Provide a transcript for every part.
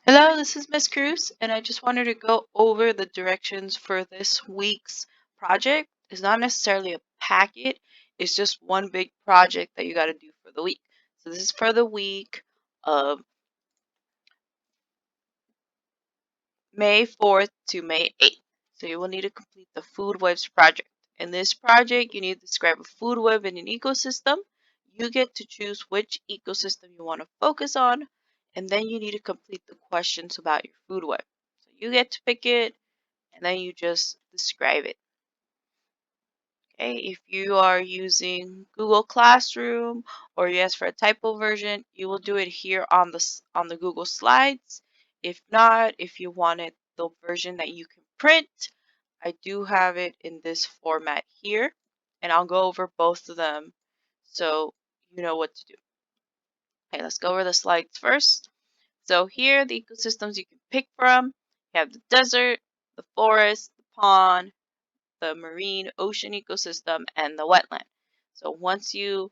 Hello, this is Miss Cruz, and I just wanted to go over the directions for this week's project. It's not necessarily a packet, it's just one big project that you got to do for the week. So, this is for the week of May 4th to May 8th. So, you will need to complete the food webs project. In this project, you need to describe a food web in an ecosystem. You get to choose which ecosystem you want to focus on, and then you need to complete the questions about your food web. So, you get to pick it and then you just describe it. Okay, if you are using Google Classroom or you ask for a typo version, you will do it here on the Google Slides. If not, if you wanted the version that you can print, I do have it in this format here, and I'll go over both of them so you know what to do. Okay, let's go over the slides first. So here, the ecosystems you can pick from. You have the desert, the forest, the pond, the marine ocean ecosystem, and the wetland. So once you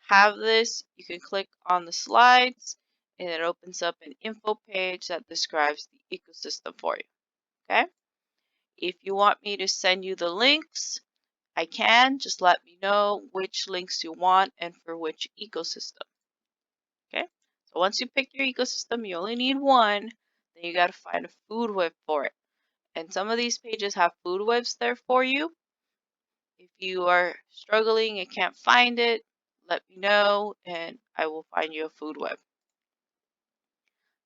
have this, you can click on the slides and it opens up an info page that describes the ecosystem for you. Okay? If you want me to send you the links, I can. Just let me know which links you want and for which ecosystem. Okay? So once you pick your ecosystem, you only need one. Then you got to find a food web for it. And some of these pages have food webs there for you. If you are struggling and can't find it, let me know and I will find you a food web.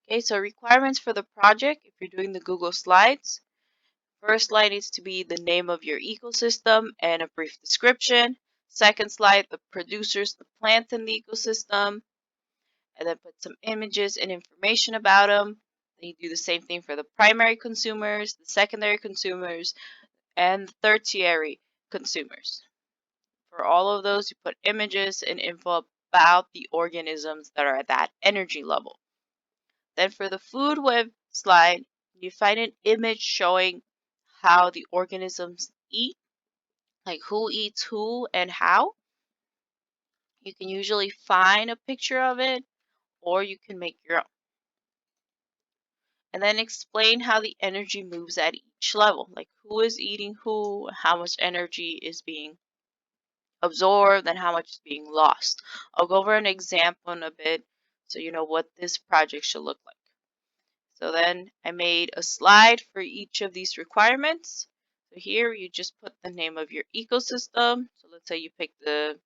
Okay, so requirements for the project, if you're doing the Google Slides, first slide needs to be the name of your ecosystem and a brief description. Second slide, the producers, the plants in the ecosystem, and then put some images and information about them. Then you do the same thing for the primary consumers, the secondary consumers, and the tertiary consumers. For all of those, you put images and info about the organisms that are at that energy level. Then for the food web slide, you find an image showing how the organisms eat, like who eats who and how. You can usually find a picture of it or you can make your own. And then explain how the energy moves at each level, like who is eating who, how much energy is being absorbed and how much is being lost. I'll go over an example in a bit so you know what this project should look like. So then I made a slide for each of these requirements. So here you just put the name of your ecosystem. So let's say you pick the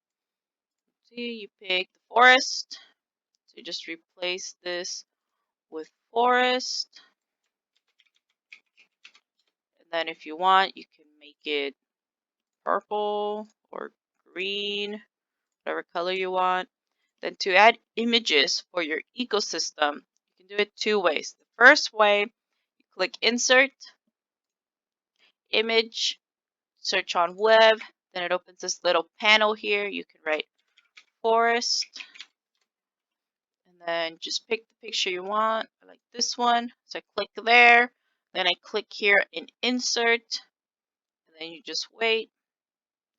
forest. So you just replace this with forest. And then if you want, you can make it purple or green, whatever color you want. Then to add images for your ecosystem, you can do it two ways. The first way, you click Insert, Image, search on Web, then it opens this little panel here. You can write forest, and then just pick the picture you want. I like this one, so I click there. Then I click here in Insert, and then you just wait,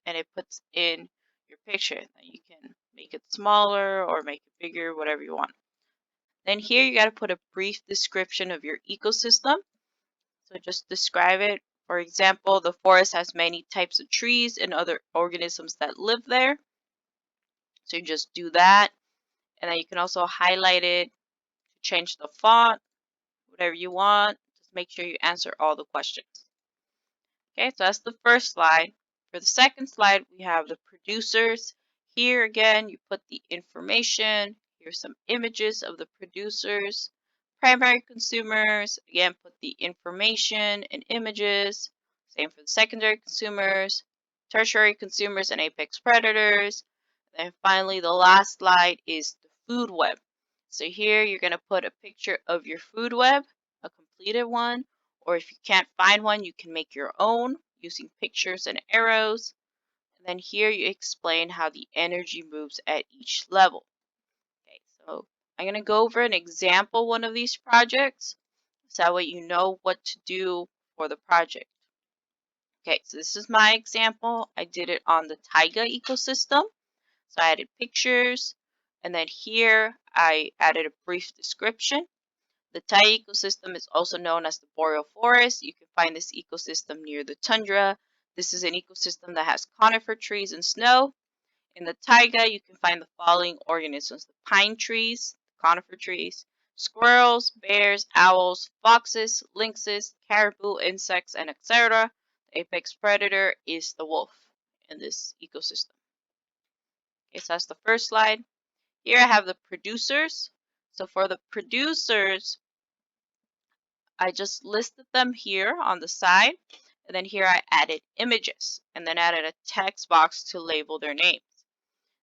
and it puts in your picture. Then you can make it smaller or make it bigger, whatever you want. Then here you got to put a brief description of your ecosystem. So just describe it. For example, the forest has many types of trees and other organisms that live there. So you just do that. And then you can also highlight it, change the font, whatever you want. Just make sure you answer all the questions. Okay, so that's the first slide. For the second slide, we have the producers. Here again, you put the information. Here's some images of the producers. Primary consumers, again, put the information and images. Same for the secondary consumers, tertiary consumers, and apex predators. And then finally, the last slide is the food web. So here you're going to put a picture of your food web, a completed one, or if you can't find one, you can make your own using pictures and arrows. And then here you explain how the energy moves at each level. Okay, so I'm going to go over an example one of these projects so that way you know what to do for the project. Okay, so this is my example. I did it on the taiga ecosystem. So I added pictures, and then here I added a brief description. The Thai ecosystem is also known as the boreal forest. You can find this ecosystem near the tundra. This is an ecosystem that has conifer trees and snow. In the taiga, you can find the following organisms: the pine trees, conifer trees, squirrels, bears, owls, foxes, lynxes, caribou, insects, and etc. The apex predator is the wolf in this ecosystem. Okay, so that's the first slide. Here I have the producers. So for the producers, I just listed them here on the side, and then here I added images, and then added a text box to label their names.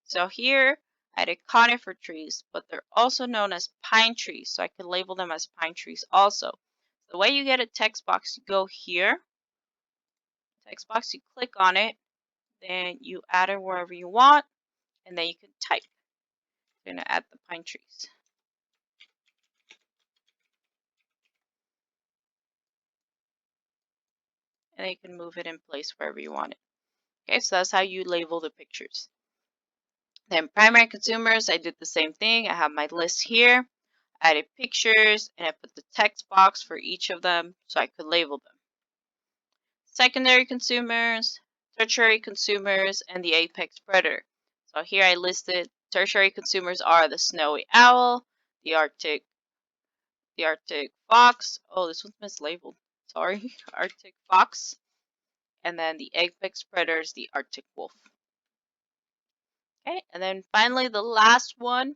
So here I added conifer trees, but they're also known as pine trees, so I can label them as pine trees also. The way you get a text box, you go here, text box, you click on it, then you add it wherever you want, and then you can type. I'm going to add the pine trees. And then you can move it in place wherever you want it. Okay, so that's how you label the pictures. Then primary consumers, I did the same thing. I have my list here. I added pictures, and I put the text box for each of them so I could label them. Secondary consumers, tertiary consumers, and the apex predator. So here I listed tertiary consumers are the snowy owl, the Arctic fox. Oh, this one's mislabeled. Sorry, Arctic fox. And then the apex predators, the Arctic wolf. Okay, and then finally the last one,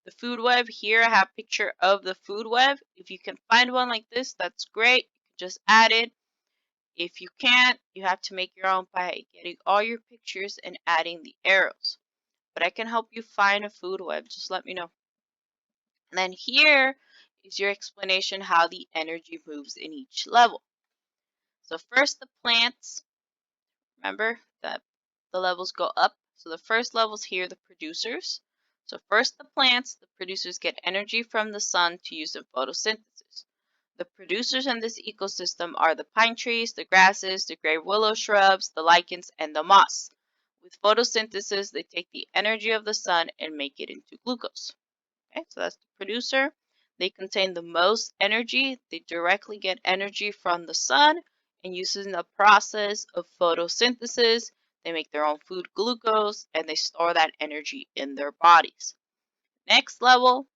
the food web. Here I have a picture of the food web. If you can find one like this, that's great. You can just add it. If you can't, you have to make your own by getting all your pictures and adding the arrows. But I can help you find a food web. Just let me know. And then here is your explanation how the energy moves in each level. So first the plants. Remember that the levels go up. So the first levels here, the producers. So first the plants, the producers get energy from the sun to use in photosynthesis. The producers in this ecosystem are the pine trees, the grasses, the gray willow shrubs, the lichens, and the moss. With photosynthesis, they take the energy of the sun and make it into glucose. Okay, so that's the producer. They contain the most energy. They directly get energy from the sun, and using the process of photosynthesis, they make their own food glucose, and they store that energy in their bodies. Next level,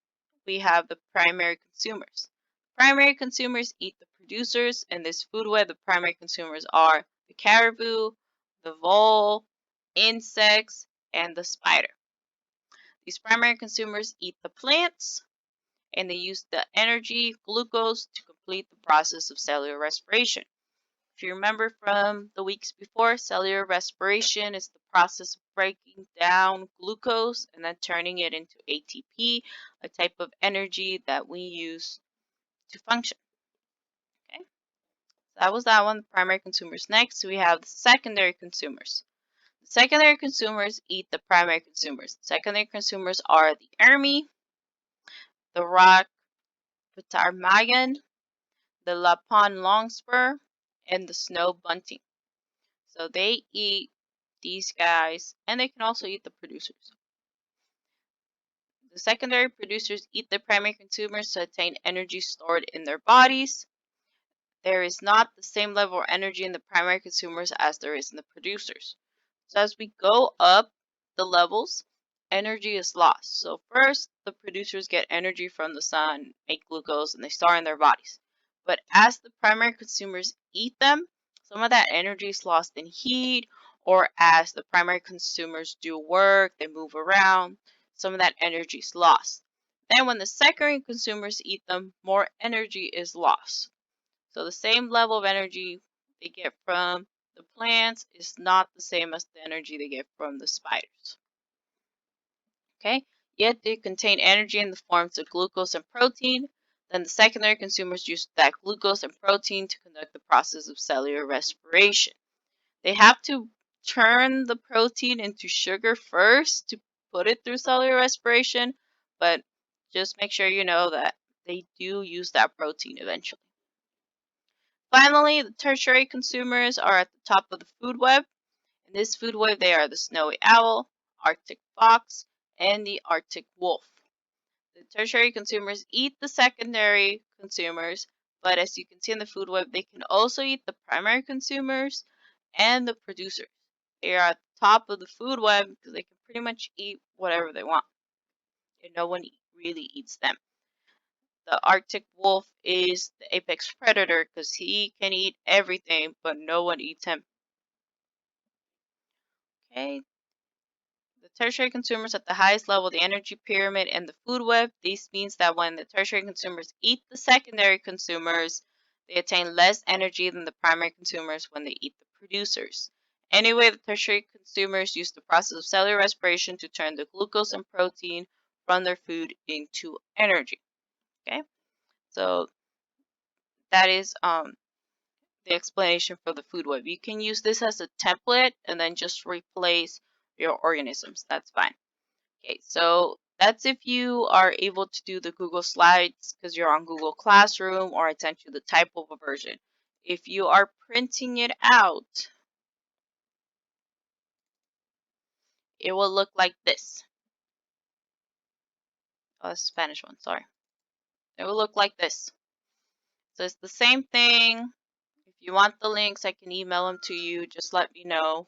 we have the primary consumers. Primary consumers eat the producers. In this food web, the primary consumers are the caribou, the vole, insects, and the spider. These primary consumers eat the plants, and they use the energy, glucose, to complete the process of cellular respiration. If you remember from the weeks before, cellular respiration is the process of breaking down glucose and then turning it into ATP, a type of energy that we use to function. Okay, so that was that one, the primary consumers. Next, we have the secondary consumers. The secondary consumers eat the primary consumers. The secondary consumers are the ermine, the rock ptarmigan, the lapon longspur, and the snow bunting. So they eat these guys, and they can also eat the producers. The secondary producers eat the primary consumers to attain energy stored in their bodies. There is not the same level of energy in the primary consumers as there is in the producers. So as we go up the levels, energy is lost. So first, the producers get energy from the sun, make glucose, and they store in their bodies. But as the primary consumers eat them, some of that energy is lost in heat, or as the primary consumers do work, they move around, some of that energy is lost. Then when the secondary consumers eat them, more energy is lost. So the same level of energy they get from the plants is not the same as the energy they get from the spiders. Okay, yet they contain energy in the forms of glucose and protein. Then the secondary consumers use that glucose and protein to conduct the process of cellular respiration. They have to turn the protein into sugar first to put it through cellular respiration, but just make sure you know that they do use that protein eventually. Finally, the tertiary consumers are at the top of the food web. In this food web, they are the snowy owl, Arctic fox, and the Arctic wolf. The tertiary consumers eat the secondary consumers, but as you can see in the food web, they can also eat the primary consumers and the producers. They are at the top of the food web because they can pretty much eat whatever they want, and no one really eats them. The Arctic wolf is the apex predator because he can eat everything, but no one eats him. Okay, the tertiary consumers at the highest level of the energy pyramid and the food web. This means that when the tertiary consumers eat the secondary consumers, they attain less energy than the primary consumers when they eat the producers. Anyway, the tertiary consumers use the process of cellular respiration to turn the glucose and protein from their food into energy. Okay, so that is the explanation for the food web. You can use this as a template and then just replace your organisms. That's fine. Okay, so that's if you are able to do the Google Slides because you're on Google Classroom or I sent you the typo version. If you are printing it out, it will look like this. Oh, the Spanish one, sorry. It will look like this. So it's the same thing. If you want the links, I can email them to you. Just let me know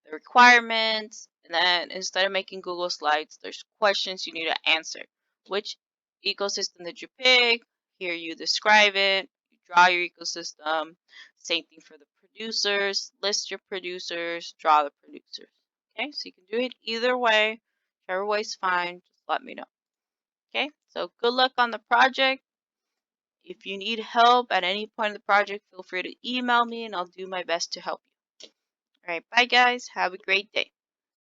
the requirements, and then instead of making Google Slides, there's questions you need to answer. Which ecosystem did you pick? Here you describe it, you draw your ecosystem. Same thing for the producers, list your producers, draw the producers. Okay, so you can do it either way, whichever way is fine, just let me know. Okay, so good luck on the project. If you need help at any point in the project, feel free to email me and I'll do my best to help you. All right, bye guys, have a great day.